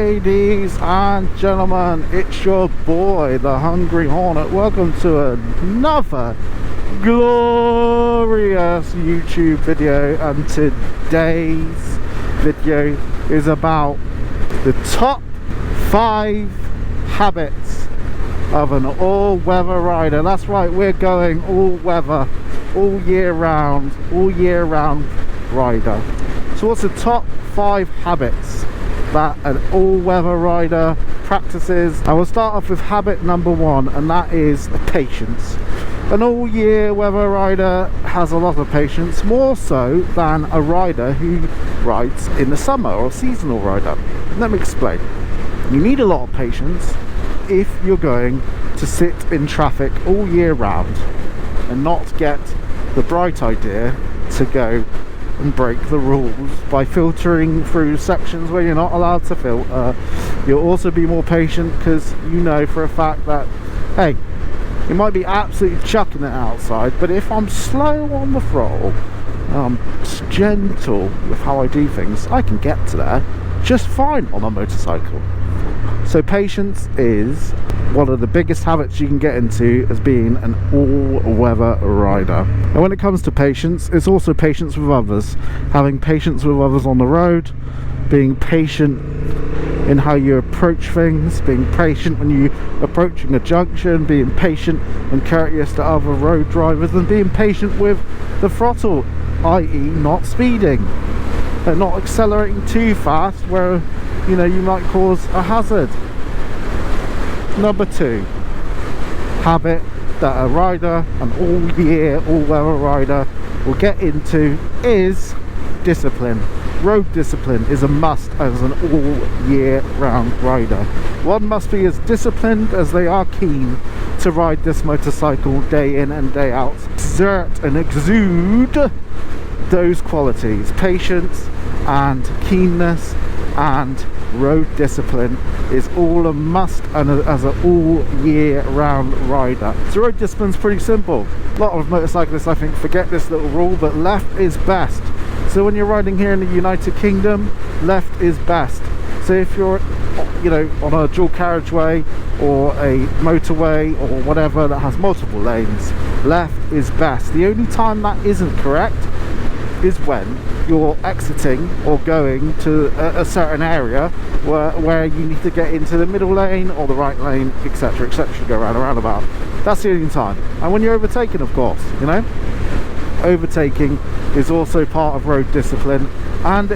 Ladies and gentlemen, it's your boy, the Hungry Hornet. Welcome to another glorious YouTube video, and today's video is about the top 5 habits of an all-weather rider. That's right, we're going all-weather, all year round rider. So what's the top 5 habits that an all-weather rider practices? I will start off with habit number 1, and that is patience. An all-year weather rider has a lot of patience, more so than a rider who rides in the summer, or a seasonal rider. Let me explain. You need a lot of patience if you're going to sit in traffic all year round and not get the bright idea to go and break the rules by filtering through sections where you're not allowed to filter. You'll also be more patient because you know for a fact that, hey, it might be absolutely chucking it outside, but if I'm slow on the throttle, gentle with how I do things, I can get to there just fine on a motorcycle. So patience is one of the biggest habits you can get into as being an all-weather rider. And when it comes to patience, it's also patience with others. Having patience with others on the road, being patient in how you approach things, being patient when you're approaching a junction, being patient and courteous to other road drivers, and being patient with the throttle, i.e. not speeding and not accelerating too fast where you might cause a hazard. Number 2 habit that a rider, an all-year, all-weather rider will get into is discipline. Road discipline is a must as an all-year round rider. One must be as disciplined as they are keen to ride this motorcycle day in and day out. Exert and exude those qualities: patience and keenness, and road discipline is all a must, and as an all year round rider. So road discipline's pretty simple. A lot of motorcyclists, I think, forget this little rule, but left is best. So when you're riding here in the United Kingdom, left is best. So if you're on a dual carriageway or a motorway or whatever that has multiple lanes, left is best. The only time that isn't correct is when you're exiting or going to a certain area where you need to get into the middle lane or the right lane, etc, etc, go around a roundabout. That's the only time. And when you're overtaking, of course, overtaking is also part of road discipline, and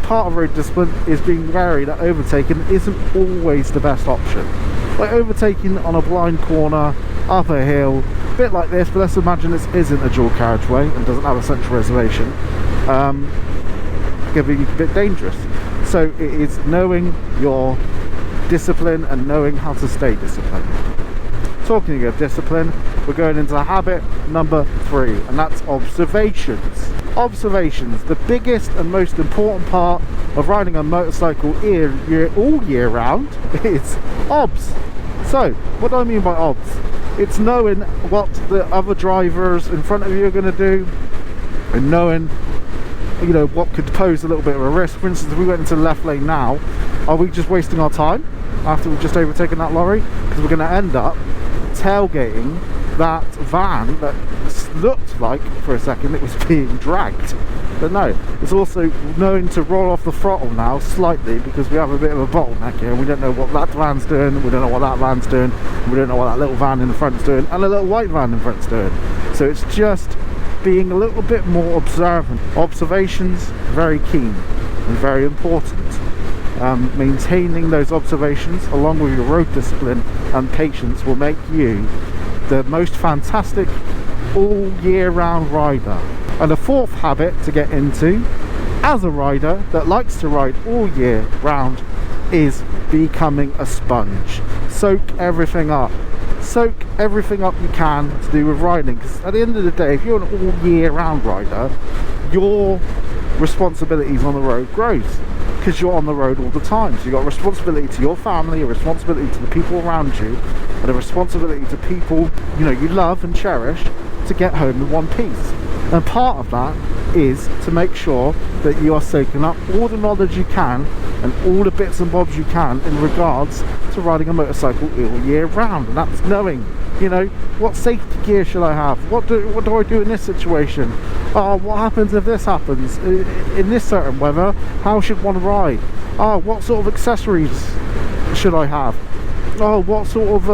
part of road discipline is being wary that overtaking isn't always the best option. Like overtaking on a blind corner, up a hill, a bit like this, but let's imagine this isn't a dual carriageway and doesn't have a central reservation. Can be a bit dangerous. So it is knowing your discipline and knowing how to stay disciplined. Talking of discipline, we're going into habit number 3, and that's observations. Observations, the biggest and most important part of riding a motorcycle all year round is obs. So what do I mean by obs? It's knowing what the other drivers in front of you are going to do, and knowing what could pose a little bit of a risk. For instance, if we went into the left lane now, are we just wasting our time after we've just overtaken that lorry? Because we're going to end up tailgating that van that looked like for a second it was being dragged. But no, it's also knowing to roll off the throttle now slightly, because we have a bit of a bottleneck here. We don't know what that van's doing, we don't know what that van's doing, we don't know what that little van in the front's doing, and a little white van in front's doing. So it's just being a little bit more observant. Observations, very keen and very important. Maintaining those observations along with your road discipline and patience will make you the most fantastic all year round rider. And a 4th habit to get into as a rider that likes to ride all year round is becoming a sponge. Soak everything up. Soak everything up you can to do with riding, because at the end of the day, if you're an all year round rider, your responsibilities on the road grows, because you're on the road all the time. So you've got a responsibility to your family, a responsibility to the people around you, and a responsibility to people you love and cherish to get home in one piece. And part of that is to make sure that you are soaking up all the knowledge you can and all the bits and bobs you can in regards to riding a motorcycle all year round. And that's knowing, you know, what safety gear should I have? What do I do in this situation? Oh, what happens if this happens? In this certain weather, how should one ride? Oh, what sort of accessories should I have? Oh, what sort of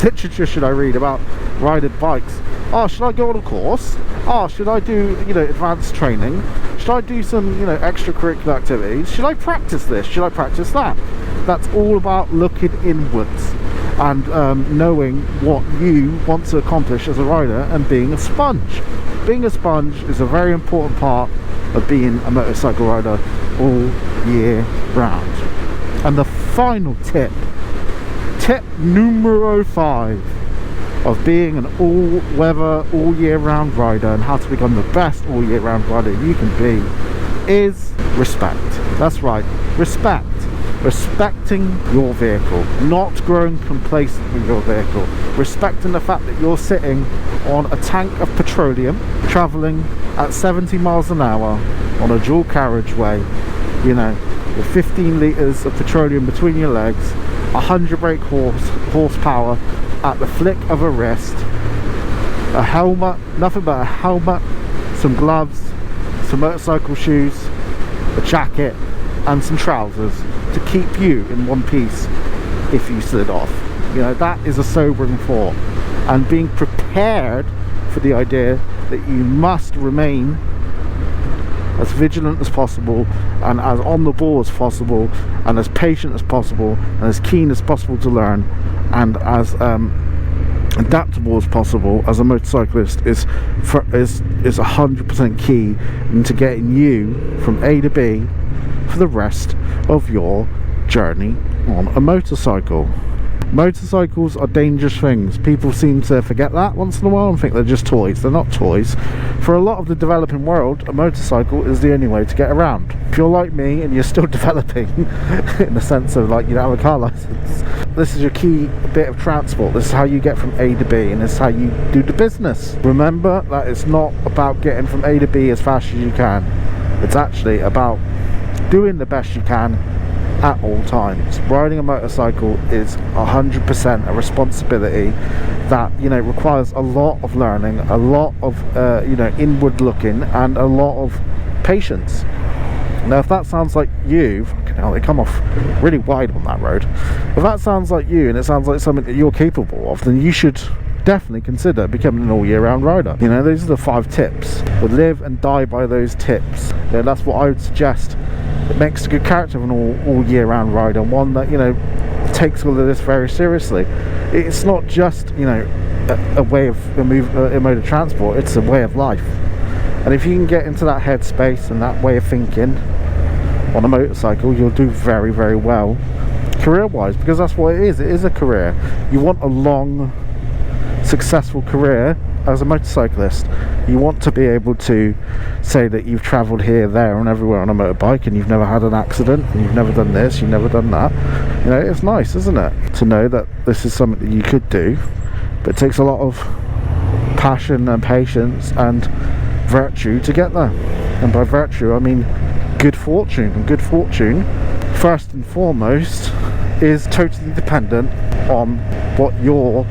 literature should I read about riding bikes? Oh, should I go on a course? Oh, should I do, you know, advanced training? Should I do some, you know, extracurricular activities? Should I practice this? Should I practice that? That's all about looking inwards and knowing what you want to accomplish as a rider and being a sponge. Being a sponge is a very important part of being a motorcycle rider all year round. And the final tip numero 5 of being an all-weather, all-year-round rider and how to become the best all-year-round rider you can be is respect. That's right, respect. Respecting your vehicle, not growing complacent with your vehicle, respecting the fact that you're sitting on a tank of petroleum, travelling at 70 miles an hour on a dual carriageway, you know, with 15 litres of petroleum between your legs, 100 brake horsepower at the flick of a wrist, a helmet, nothing but a helmet, some gloves, some motorcycle shoes, a jacket and some trousers to keep you in one piece if you slid off. You know, that is a sobering thought, and being prepared for the idea that you must remain as vigilant as possible and as on the ball as possible and as patient as possible and as keen as possible to learn and as adaptable as possible as a motorcyclist is 100% key into getting you from A to B for the rest of your journey on a motorcycle. Motorcycles are dangerous things. People seem to forget that once in a while and think they're just toys. They're not toys. For a lot of the developing world, a motorcycle is the only way to get around. If you're like me and you're still developing in the sense of, like, you don't have a car license, this is your key bit of transport. This is how you get from A to B, and this is how you do the business. Remember that it's not about getting from A to B as fast as you can. It's actually about doing the best you can at all times. Riding a motorcycle is 100% a responsibility that, you know, requires a lot of learning, a lot of you know, inward looking, and a lot of patience. Now, if that sounds like you, fucking hell, they come off really wide on that road. If that sounds like you and it sounds like something that you're capable of, then you should definitely consider becoming an all-year-round rider. You know, those are the 5 tips. We'll live and die by those tips. You know, that's what I would suggest. It makes a good character of an all-year-round rider, one that, you know, takes all of this very seriously. It's not just, you know, a way of a mode of transport, it's a way of life. And if you can get into that headspace and that way of thinking on a motorcycle, you'll do very, very well career-wise, because that's what it is a career. You want a long, successful career as a motorcyclist. You want to be able to say that you've travelled here, there and everywhere on a motorbike, and you've never had an accident, and you've never done this, you've never done that. You know, it's nice, isn't it, to know that this is something that you could do, but it takes a lot of passion and patience and virtue to get there. And by virtue I mean good fortune, and good fortune, first and foremost, is totally dependent on what you're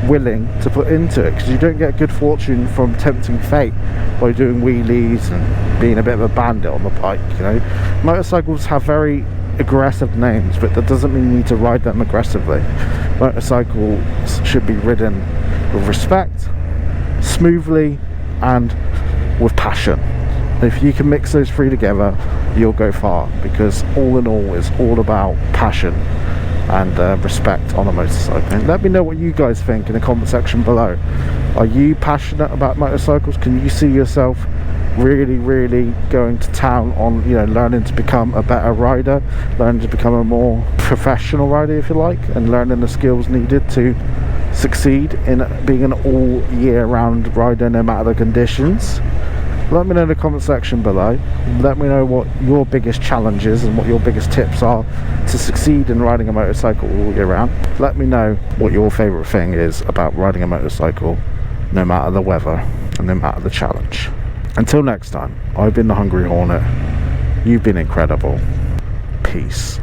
willing to put into it, because you don't get good fortune from tempting fate by doing wheelies and being a bit of a bandit on the bike. You know, motorcycles have very aggressive names, but that doesn't mean you need to ride them aggressively. Motorcycles should be ridden with respect, smoothly, and with passion. If you can mix those 3 together, you'll go far, because all in all, it's all about passion and respect on a motorcycle. And let me know what you guys think in the comment section below. Are you passionate about motorcycles? Can you see yourself really going to town on, you know, learning to become a better rider, learning to become a more professional rider, if you like, and learning the skills needed to succeed in being an all year round rider no matter the conditions? Let me know in the comment section below. Let me know what your biggest challenges and what your biggest tips are to succeed in riding a motorcycle all year round. Let me know what your favourite thing is about riding a motorcycle no matter the weather. no matter the challenge. Until next time, I've been the Hungry Hornet. You've been incredible. Peace.